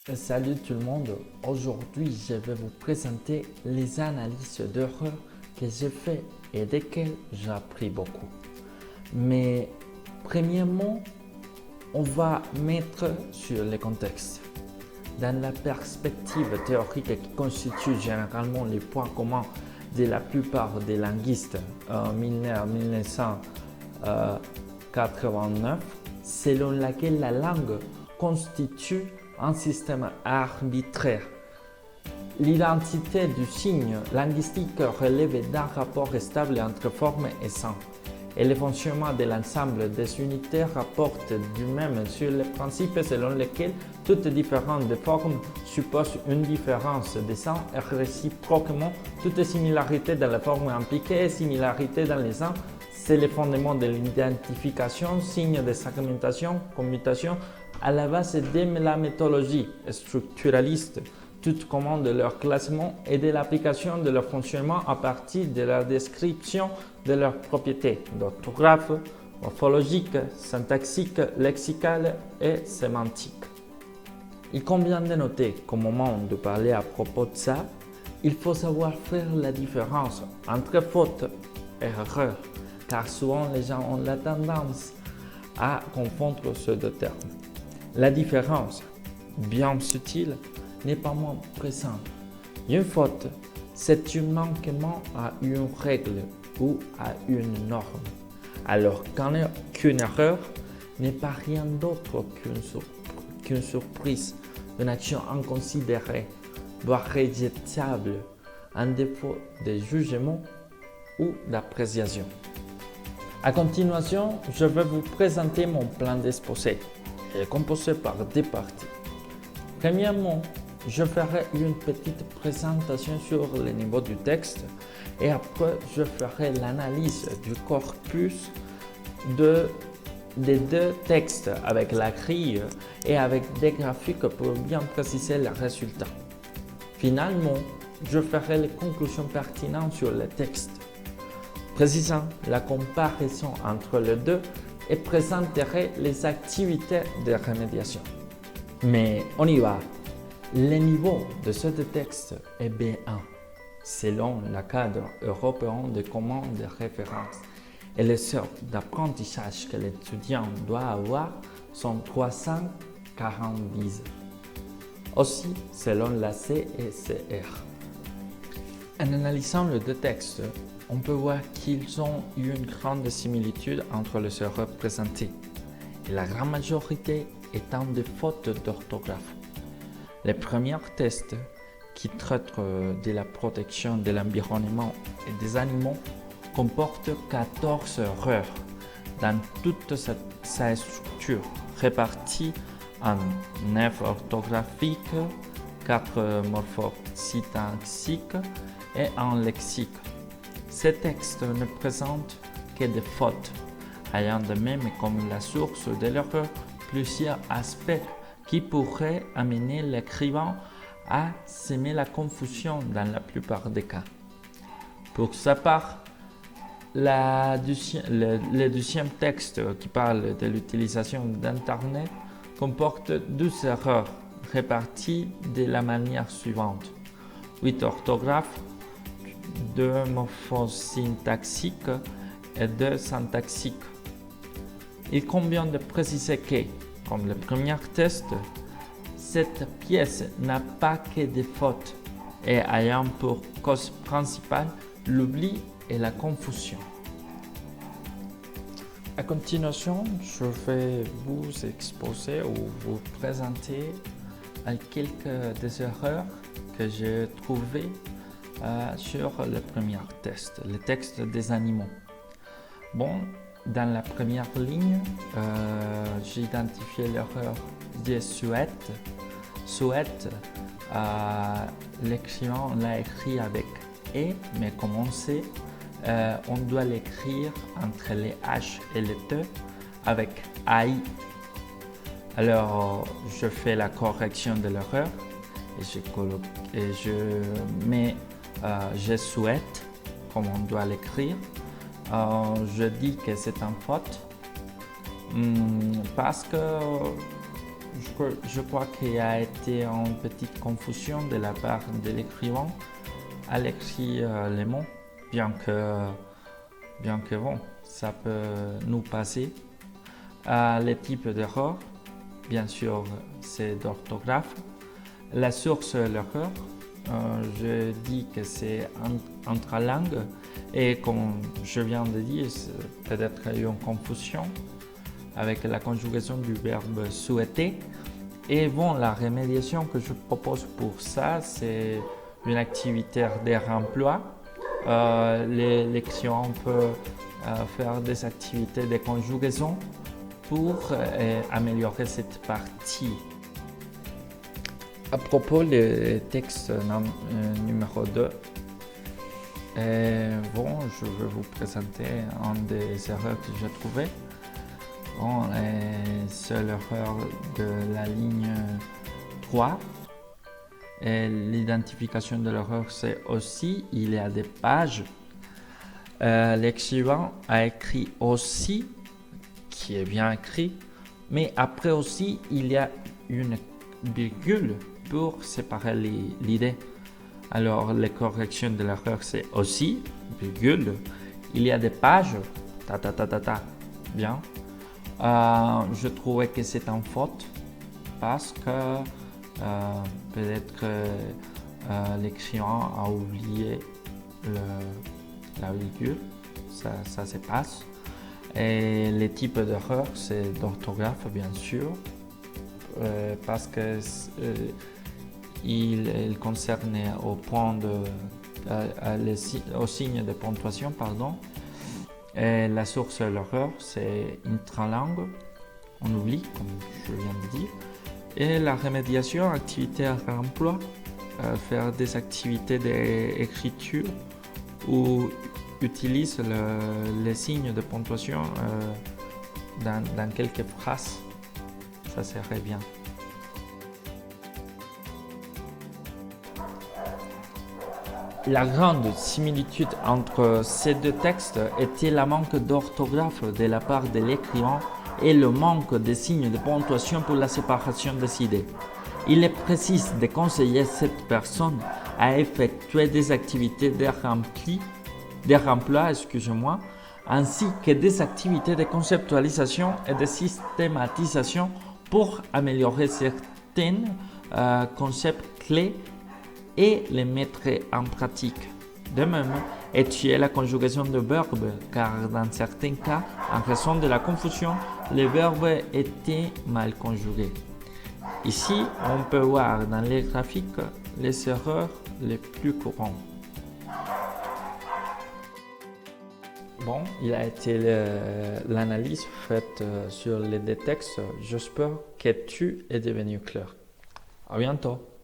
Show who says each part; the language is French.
Speaker 1: Salut tout le monde, aujourd'hui je vais vous présenter les analyses d'erreurs que j'ai fait et desquelles j'ai appris beaucoup. Mais premièrement, on va mettre sur le contexte. Dans la perspective théorique qui constitue généralement les points communs de la plupart des linguistes en 1989, selon laquelle la langue constitue un système arbitraire. L'identité du signe linguistique relève d'un rapport stable entre forme et sens, et le fonctionnement de l'ensemble des unités rapporte du même sur le principe selon lequel toute différence de forme suppose une différence de sens et réciproquement toute similarité dans la forme impliquée et similarité dans les sens. C'est le fondement de l'identification, signe de segmentation, commutation, à la base de la méthodologie structuraliste, tout comme de leur classement et de l'application de leur fonctionnement à partir de la description de leurs propriétés d'orthographe, morphologique, syntaxique, lexicale et sémantique. Il convient de noter qu'au moment de parler à propos de ça, il faut savoir faire la différence entre faute et erreur, car souvent les gens ont la tendance à confondre ces deux termes. La différence, bien subtile, n'est pas moins présente. Une faute, c'est un manquement à une règle ou à une norme, alors qu'une erreur n'est pas rien d'autre qu'une surprise, une action inconsidérée, voire rejetable, un défaut de jugement ou d'appréciation. À continuation, je vais vous présenter mon plan d'exposé. Il est composé par deux parties. Premièrement, je ferai une petite présentation sur le niveau du texte et après je ferai l'analyse du corpus des deux textes avec la grille et avec des graphiques pour bien préciser les résultats. Finalement, je ferai les conclusions pertinentes sur le texte, précisant la comparaison entre les deux et présenterai les activités de remédiation. Mais on y va. Le niveau de ce texte est B1, selon le cadre européen de commande de référence, et les heures d'apprentissage que l'étudiant doit avoir sont 340. Aussi, selon la CECR. En analysant les deux textes, on peut voir qu'ils ont une grande similitude entre les erreurs présentées, et la grande majorité étant des fautes d'orthographe. Le premier test, qui traite de la protection de l'environnement et des animaux, comporte 14 erreurs dans toute sa structure, réparties en 9 orthographiques, 4 morphosyntaxiques et un lexique. Ces textes ne présentent que des fautes, ayant de même comme la source de l'erreur plusieurs aspects qui pourraient amener l'écrivain à semer la confusion dans la plupart des cas. Pour sa part, le deuxième texte qui parle de l'utilisation d'Internet comporte 12 erreurs réparties de la manière suivante: 8 orthographes, 2 morphosyntaxiques et 2 syntaxiques. Il convient de préciser que, comme le premier test, cette pièce n'a pas que des fautes et ayant pour cause principale l'oubli et la confusion. À continuation, je vais vous exposer ou vous présenter quelques des erreurs que j'ai trouvées sur le premier test, le texte des animaux. Bon, dans la première ligne, j'ai identifié l'erreur de souhaite. Souhaite, l'écrivain l'a écrit avec E, mais comme on sait, on doit l'écrire entre les H et les T avec AI. Alors, je fais la correction de l'erreur et je mets je souhaite, comme on doit l'écrire. Je dis que c'est une faute parce que je crois qu'il y a été une petite confusion de la part de l'écrivain à l'écrit les mots, bien que bon, ça peut nous passer. Les types d'erreurs, bien sûr, c'est d'orthographe. La source de l'erreur, je dis que c'est entre langues et comme je viens de dire, peut-être une confusion avec la conjugaison du verbe souhaiter. Et bon, la remédiation que je propose pour ça, c'est une activité de remploi. Les clients peuvent faire des activités de conjugaison pour améliorer cette partie. À propos du texte numéro 2, bon, je vais vous présenter une des erreurs que j'ai trouvées. Bon, c'est l'erreur de la ligne 3. L'identification de l'erreur, c'est aussi, il y a des pages. L'écrivain a écrit aussi, qui est bien écrit, mais après aussi, il y a une virgule pour séparer l'idée. Alors, les corrections de l'erreur, c'est aussi, virgule, il y a des pages, bien. Je trouvais que c'est en faute parce que peut-être que l'écrivain a oublié la virgule, ça se passe. Et les types d'erreurs, c'est d'orthographe, bien sûr, parce que il concerne au point au signe de ponctuation, pardon. Et la source de l'erreur, c'est intralangue, on oublie, comme je viens de dire. Et la remédiation, activité à remploi, faire des activités d'écriture ou utilise les signes de ponctuation dans quelques phrases, ça serait bien. La grande similitude entre ces deux textes était le manque d'orthographe de la part de l'écrivain et le manque de signes de ponctuation pour la séparation des idées. Il est précise de conseiller cette personne à effectuer des activités de remploi, ainsi que des activités de conceptualisation et de systématisation pour améliorer certains concepts clés et les mettre en pratique. De même, étudier la conjugaison de verbes, car dans certains cas, en raison de la confusion, les verbes étaient mal conjugués. Ici, on peut voir dans les graphiques les erreurs les plus courantes. Bon, il a été l'analyse faite sur les deux textes. J'espère que tu es devenu clair. À bientôt.